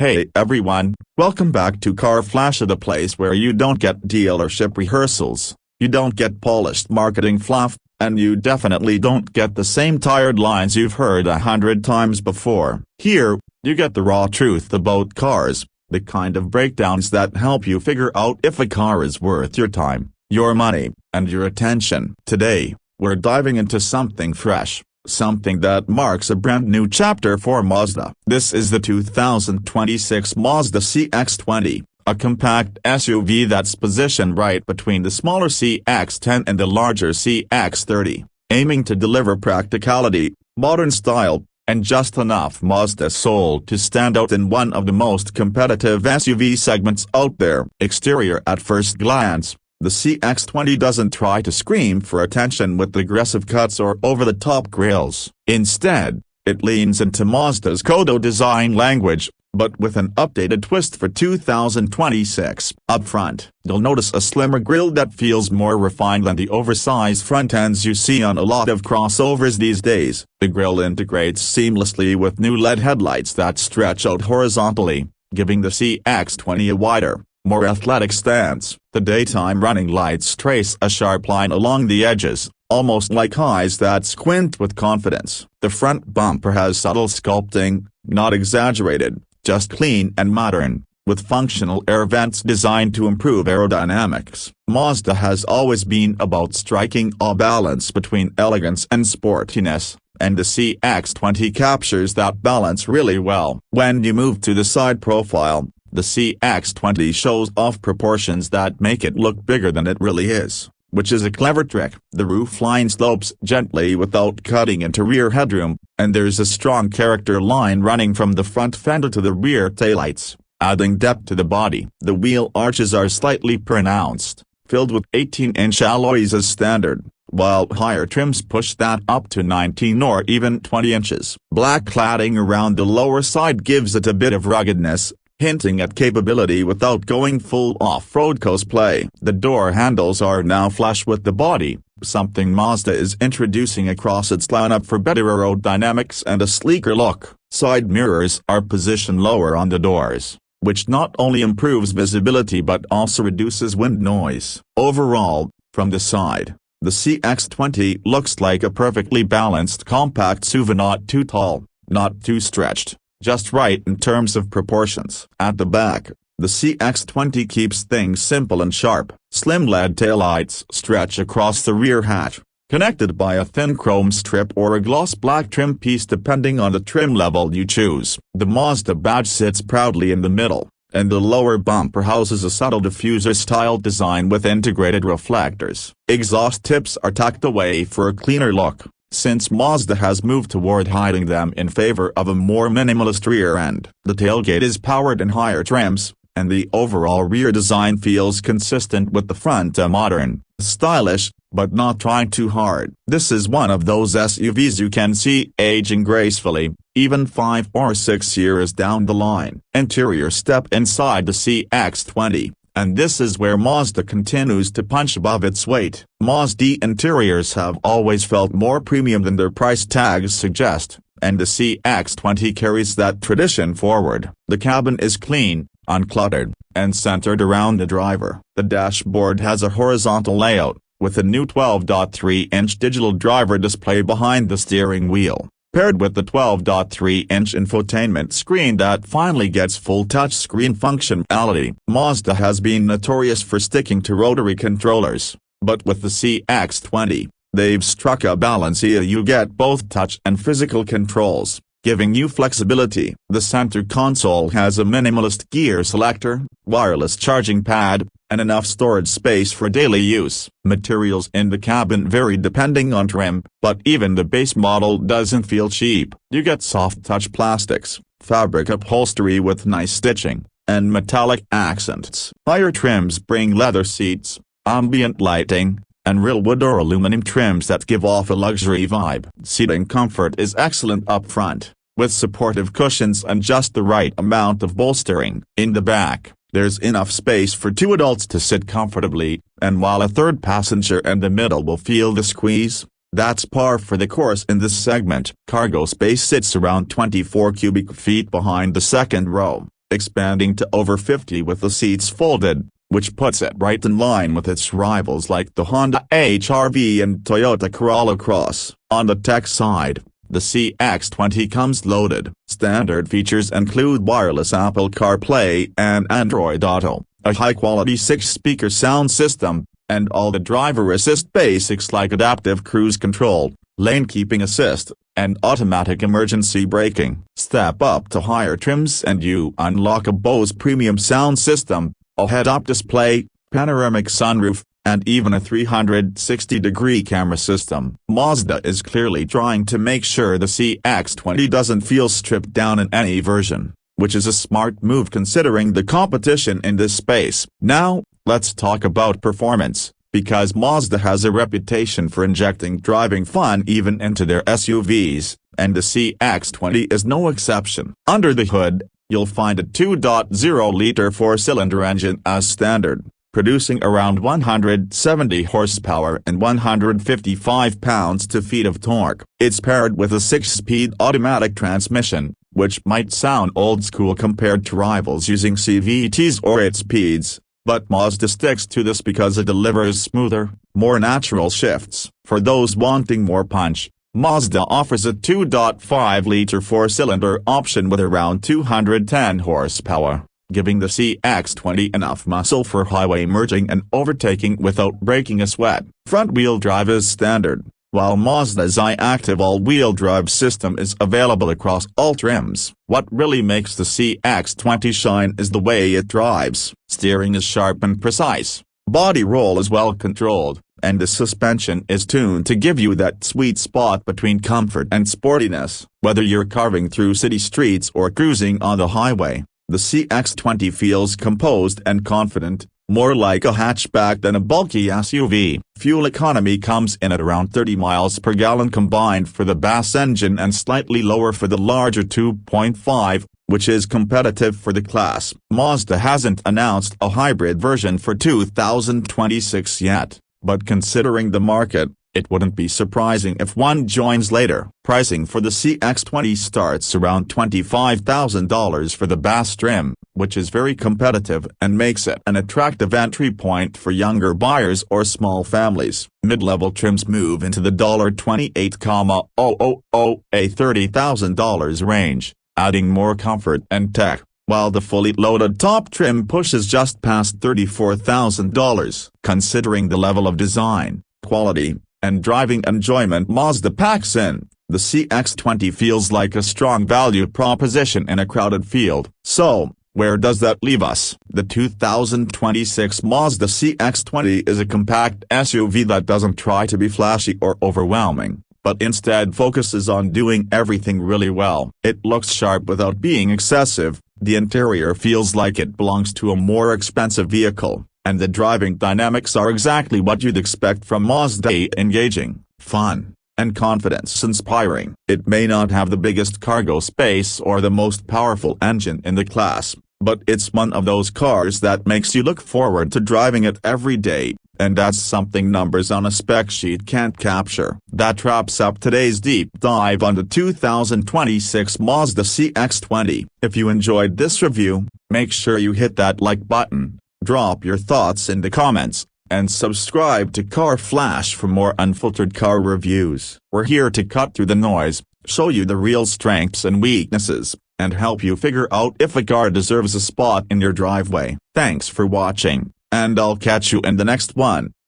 Hey everyone, welcome back to Car Flash, the place where you don't get dealership rehearsals, you don't get polished marketing fluff, and you definitely don't get the same tired lines you've heard 100 times before. Here, you get the raw truth about cars, the kind of breakdowns that help you figure out if a car is worth your time, your money, and your attention. Today, we're diving into something fresh. Something that marks a brand new chapter for Mazda. This is the 2026 Mazda CX-20, a compact SUV that's positioned right between the smaller CX-10 and the larger CX-30, aiming to deliver practicality, modern style, and just enough Mazda soul to stand out in one of the most competitive SUV segments out there. Exterior. At first glance, the CX-20 doesn't try to scream for attention with aggressive cuts or over-the-top grills. Instead, it leans into Mazda's Kodo design language, but with an updated twist for 2026. Up front, you'll notice a slimmer grille that feels more refined than the oversized front ends you see on a lot of crossovers these days. The grille integrates seamlessly with new LED headlights that stretch out horizontally, giving the CX-20 a wider, more athletic stance. The daytime running lights trace a sharp line along the edges, almost like eyes that squint with confidence. The front bumper has subtle sculpting, not exaggerated, just clean and modern, with functional air vents designed to improve aerodynamics. Mazda has always been about striking a balance between elegance and sportiness, and the CX-20 captures that balance really well. When you move to the side profile, the CX-20 shows off proportions that make it look bigger than it really is, which is a clever trick. The roofline slopes gently without cutting into rear headroom, and there's a strong character line running from the front fender to the rear taillights, adding depth to the body. The wheel arches are slightly pronounced, filled with 18-inch alloys as standard, while higher trims push that up to 19 or even 20 inches. Black cladding around the lower side gives it a bit of ruggedness, hinting at capability without going full off-road cosplay. The door handles are now flush with the body, something Mazda is introducing across its lineup for better aerodynamics and a sleeker look. Side mirrors are positioned lower on the doors, which not only improves visibility but also reduces wind noise. Overall, from the side, the CX-20 looks like a perfectly balanced compact SUV, not too tall, not too stretched, just right in terms of proportions. At the back, the CX-20 keeps things simple and sharp. Slim LED taillights stretch across the rear hatch, connected by a thin chrome strip or a gloss black trim piece depending on the trim level you choose. The Mazda badge sits proudly in the middle, and the lower bumper houses a subtle diffuser-style design with integrated reflectors. Exhaust tips are tucked away for a cleaner look, since Mazda has moved toward hiding them in favor of a more minimalist rear end. The tailgate is powered in higher trims, and the overall rear design feels consistent with the front. Modern, stylish, but not trying too hard. This is one of those SUVs you can see aging gracefully, even 5 or 6 years down the line. Interior. Step inside the CX-20. And this is where Mazda continues to punch above its weight. Mazda interiors have always felt more premium than their price tags suggest, and the CX-20 carries that tradition forward. The cabin is clean, uncluttered, and centered around the driver. The dashboard has a horizontal layout, with a new 12.3-inch digital driver display behind the steering wheel, paired with the 12.3-inch infotainment screen that finally gets full touchscreen functionality. Mazda has been notorious for sticking to rotary controllers, but with the CX-20, they've struck a balance here. You get both touch and physical controls, giving you flexibility. The center console has a minimalist gear selector, wireless charging pad, and enough storage space for daily use. Materials in the cabin vary depending on trim, but even the base model doesn't feel cheap. You get soft-touch plastics, fabric upholstery with nice stitching, and metallic accents. Higher trims bring leather seats, ambient lighting, and real wood or aluminum trims that give off a luxury vibe. Seating comfort is excellent up front, with supportive cushions and just the right amount of bolstering. In the back, there's enough space for 2 adults to sit comfortably, and while a third passenger in the middle will feel the squeeze, that's par for the course in this segment. Cargo space sits around 24 cubic feet behind the second row, expanding to over 50 with the seats folded, which puts it right in line with its rivals like the Honda HR-V and Toyota Corolla Cross. On the tech side, the CX-20 comes loaded. Standard features include wireless Apple CarPlay and Android Auto, a high-quality 6-speaker sound system, and all the driver assist basics like adaptive cruise control, lane keeping assist, and automatic emergency braking. Step up to higher trims and you unlock a Bose premium sound system, a head-up display, panoramic sunroof, and even a 360-degree camera system. Mazda is clearly trying to make sure the CX-20 doesn't feel stripped down in any version, which is a smart move considering the competition in this space. Now, let's talk about performance, because Mazda has a reputation for injecting driving fun even into their SUVs, and the CX-20 is no exception. Under the hood, you'll find a 2.0-liter four-cylinder engine as standard, producing around 170 horsepower and 155 pounds-feet of torque. It's paired with a 6-speed automatic transmission, which might sound old-school compared to rivals using CVTs or 8 speeds, but Mazda sticks to this because it delivers smoother, more natural shifts. For those wanting more punch, Mazda offers a 2.5-liter four-cylinder option with around 210 horsepower, giving the CX-20 enough muscle for highway merging and overtaking without breaking a sweat. Front-wheel drive is standard, while Mazda's iActive all-wheel drive system is available across all trims. What really makes the CX-20 shine is the way it drives. Steering is sharp and precise, body roll is well controlled, and the suspension is tuned to give you that sweet spot between comfort and sportiness. Whether you're carving through city streets or cruising on the highway, the CX-20 feels composed and confident, more like a hatchback than a bulky SUV. Fuel economy comes in at around 30 miles per gallon combined for the BAS engine and slightly lower for the larger 2.5, which is competitive for the class. Mazda hasn't announced a hybrid version for 2026 yet, but considering the market, it wouldn't be surprising if one joins later. Pricing for the CX-20 starts around $25,000 for the BAS trim, which is very competitive and makes it an attractive entry point for younger buyers or small families. Mid-level trims move into the $28,000 a $30,000 range, adding more comfort and tech, while the fully loaded top trim pushes just past $34,000. Considering the level of design, quality, and driving enjoyment Mazda packs in, the CX-20 feels like a strong value proposition in a crowded field. So, where does that leave us? The 2026 Mazda CX-20 is a compact SUV that doesn't try to be flashy or overwhelming, but instead focuses on doing everything really well. It looks sharp without being excessive, the interior feels like it belongs to a more expensive vehicle, and the driving dynamics are exactly what you'd expect from Mazda: engaging, fun, and confidence-inspiring. It may not have the biggest cargo space or the most powerful engine in the class, but it's one of those cars that makes you look forward to driving it every day, and that's something numbers on a spec sheet can't capture. That wraps up today's deep dive on the 2026 Mazda CX-20. If you enjoyed this review, make sure you hit that like button, drop your thoughts in the comments, and subscribe to Car Flash for more unfiltered car reviews. We're here to cut through the noise, show you the real strengths and weaknesses, and help you figure out if a car deserves a spot in your driveway. Thanks for watching, and I'll catch you in the next one.